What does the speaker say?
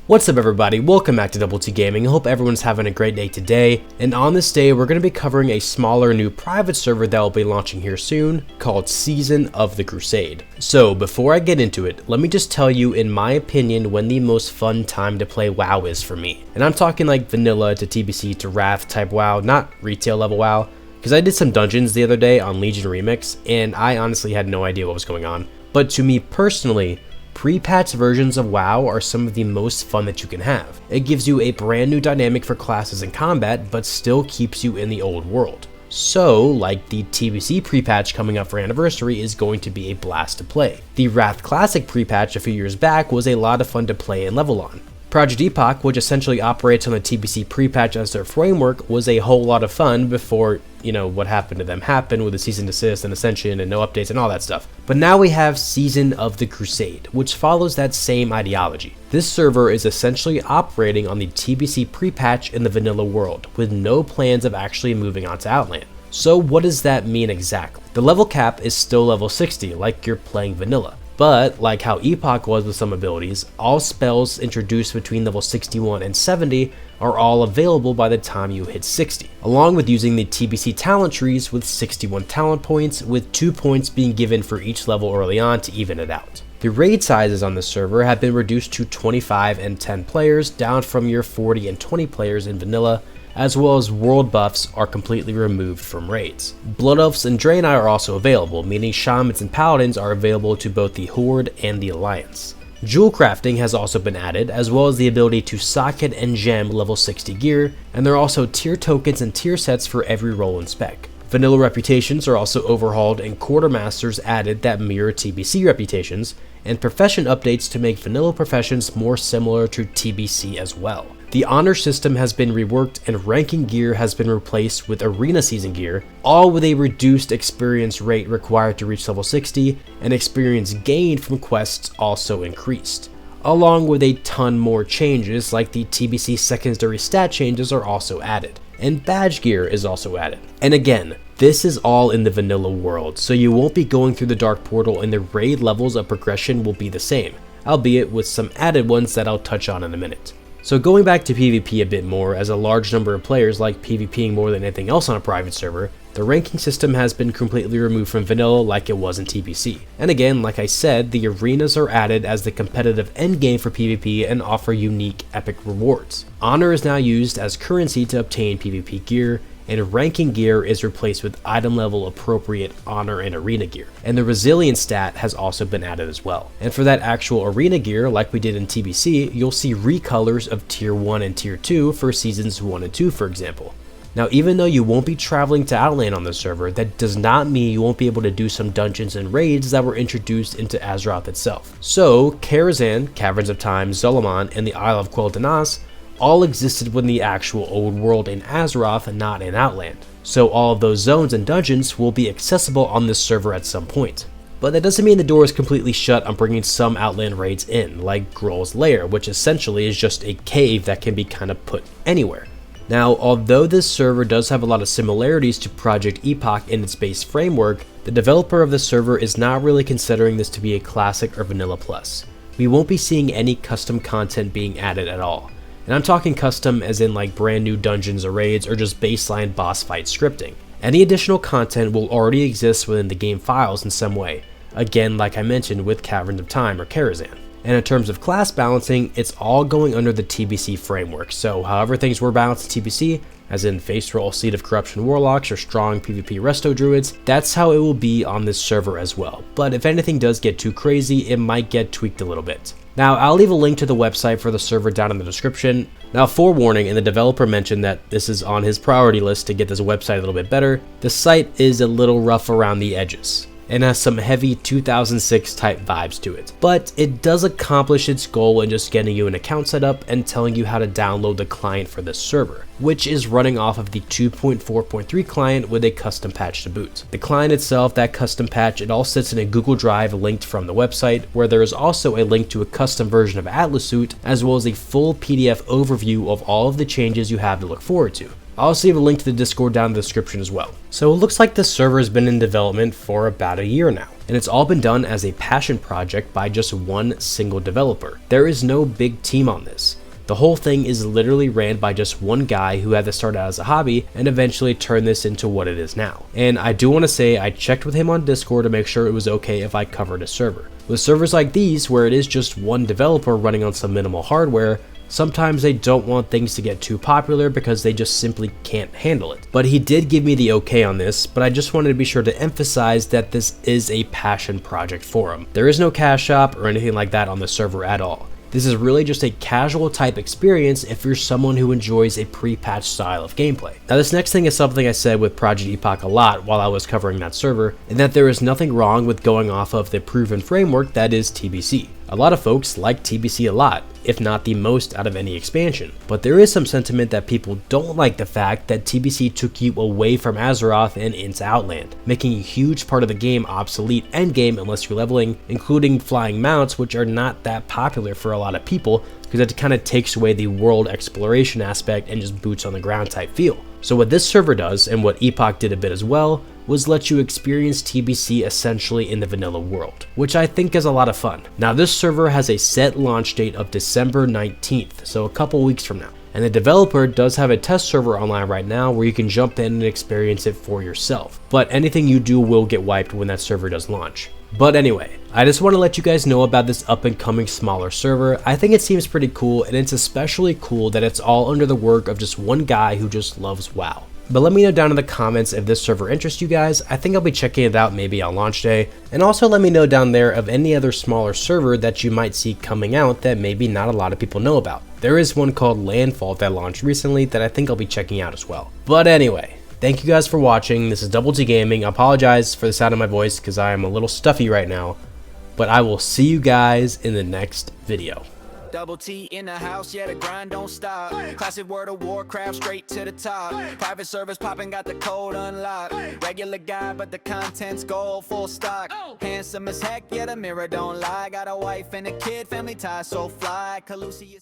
What's up everybody, welcome back to Double T Gaming. I hope everyone's having a great day today, and on this day we're going to be covering a smaller new private server that will be launching here soon called Season of the Crusade. So before I get into it, let me just tell you in my opinion when the most fun time to play WoW is for me. And I'm talking like vanilla to TBC to Wrath type WoW, not retail level WoW, because I did some dungeons the other day on Legion Remix and I honestly had no idea what was going on. But to me personally, pre-patch versions of WoW are some of the most fun that you can have. It gives you a brand new dynamic for classes and combat, but still keeps you in the old world. So, like the TBC Prepatch coming up for Anniversary is going to be a blast to play. The Wrath Classic Prepatch a few years back was a lot of fun to play and level on. Project Epoch, which essentially operates on the TBC Prepatch as their framework, was a whole lot of fun before, what happened to them happened with the Cease and Desist and Ascension and no updates and all that stuff. But now we have Season of the Crusade, which follows that same ideology. This server is essentially operating on the TBC Prepatch in the vanilla world, with no plans of actually moving on to Outland. So what does that mean exactly? The level cap is still level 60, like you're playing vanilla. But, like how Epoch was with some abilities, all spells introduced between level 61 and 70 are all available by the time you hit 60, along with using the TBC talent trees with 61 talent points, with 2 points being given for each level early on to even it out. The raid sizes on the server have been reduced to 25 and 10 players, down from your 40 and 20 players in vanilla, as well as world buffs are completely removed from raids. Blood Elves and Draenei are also available, meaning Shamans and Paladins are available to both the Horde and the Alliance. Jewel crafting has also been added, as well as the ability to socket and gem level 60 gear, and there are also tier tokens and tier sets for every role and spec. Vanilla reputations are also overhauled and quartermasters added that mirror TBC reputations, and profession updates to make vanilla professions more similar to TBC as well. The honor system has been reworked and ranking gear has been replaced with arena season gear, all with a reduced experience rate required to reach level 60, and experience gained from quests also increased. Along with a ton more changes, like the TBC secondary stat changes are also added, and badge gear is also added. And again, this is all in the vanilla world, so you won't be going through the dark portal and the raid levels of progression will be the same, albeit with some added ones that I'll touch on in a minute. So going back to PvP a bit more, as a large number of players like PvPing more than anything else on a private server, the ranking system has been completely removed from vanilla like it was in TBC. And again, like I said, the arenas are added as the competitive endgame for PvP and offer unique epic rewards. Honor is now used as currency to obtain PvP gear, and ranking gear is replaced with item level appropriate honor and arena gear. And the resilience stat has also been added as well. And for that actual arena gear, like we did in TBC, you'll see recolors of tier 1 and tier 2 for seasons 1 and 2 for example. Now even though you won't be traveling to Outland on the server, that does not mean you won't be able to do some dungeons and raids that were introduced into Azeroth itself. So Karazhan, Caverns of Time, Zolomon, and the Isle of Quel'Danas all existed within the actual old world in Azeroth and not in Outland. So all of those zones and dungeons will be accessible on this server at some point. But that doesn't mean the door is completely shut on bringing some Outland raids in, like Gruul's Lair, which essentially is just a cave that can be kind of put anywhere. Now, although this server does have a lot of similarities to Project Epoch in its base framework, the developer of the server is not really considering this to be a classic or vanilla plus. We won't be seeing any custom content being added at all. And I'm talking custom as in like brand new dungeons or raids or just baseline boss fight scripting. Any additional content will already exist within the game files in some way, again like I mentioned with Caverns of Time or Karazhan. And in terms of class balancing, it's all going under the TBC framework, so however things were balanced in TBC, as in face roll Seed of Corruption Warlocks or strong PvP Resto Druids, that's how it will be on this server as well. But if anything does get too crazy, it might get tweaked a little bit. Now, I'll leave a link to the website for the server down in the description. Now, forewarning, and the developer mentioned that this is on his priority list to get this website a little bit better, the site is a little rough around the edges and has some heavy 2006 type vibes to it. But it does accomplish its goal in just getting you an account set up and telling you how to download the client for this server, which is running off of the 2.4.3 client with a custom patch to boot. The client itself, that custom patch, it all sits in a Google Drive linked from the website, where there is also a link to a custom version of Atlas Suite, as well as a full PDF overview of all of the changes you have to look forward to. I'll also leave a link to the Discord down in the description as well. So it looks like this server has been in development for about a year now. and it's all been done as a passion project by just one single developer. There is no big team on this. The whole thing is literally ran by just one guy who had to start out as a hobby and eventually turn this into what it is now. And I do want to say I checked with him on Discord to make sure it was okay if I covered a server. With servers like these, where it is just one developer running on some minimal hardware, sometimes they don't want things to get too popular because they just simply can't handle it. But he did give me the okay on this, but I just wanted to be sure to emphasize that this is a passion project for him. There is no cash shop or anything like that on the server at all. This is really just a casual type experience if you're someone who enjoys a pre-patch style of gameplay. Now this next thing is something I said with Project Epoch a lot while I was covering that server, and that there is nothing wrong with going off of the proven framework that is TBC. A lot of folks like TBC a lot, if not the most out of any expansion, but there is some sentiment that people don't like the fact that TBC took you away from Azeroth and into Outland, making a huge part of the game obsolete endgame unless you're leveling, including flying mounts, which are not that popular for a lot of people because it kind of takes away the world exploration aspect and just boots on the ground type feel. So what this server does, and what Epoch did a bit as well, was let you experience TBC essentially in the vanilla world, which I think is a lot of fun. Now this server has a set launch date of December 19th, so a couple weeks from now. And the developer does have a test server online right now where you can jump in and experience it for yourself. But anything you do will get wiped when that server does launch. But anyway, I just want to let you guys know about this up and coming smaller server. I think it seems pretty cool, and it's especially cool that it's all under the work of just one guy who just loves WoW. But let me know down in the comments if this server interests you guys. I think I'll be checking it out maybe on launch day. And also let me know down there of any other smaller server that you might see coming out that maybe not a lot of people know about. There is one called Landfall that launched recently that I think I'll be checking out as well. But anyway, thank you guys for watching. This is Double T Gaming. I apologize for the sound of my voice because I am a little stuffy right now. But I will see you guys in the next video. Double T in the house, yeah, the grind don't stop. Classic World of Warcraft, straight to the top. Private service popping, got the code unlocked. Regular guy, but the content's gold, full stock. Handsome as heck, yeah, the mirror don't lie. Got a wife and a kid, family ties so fly. Calusi is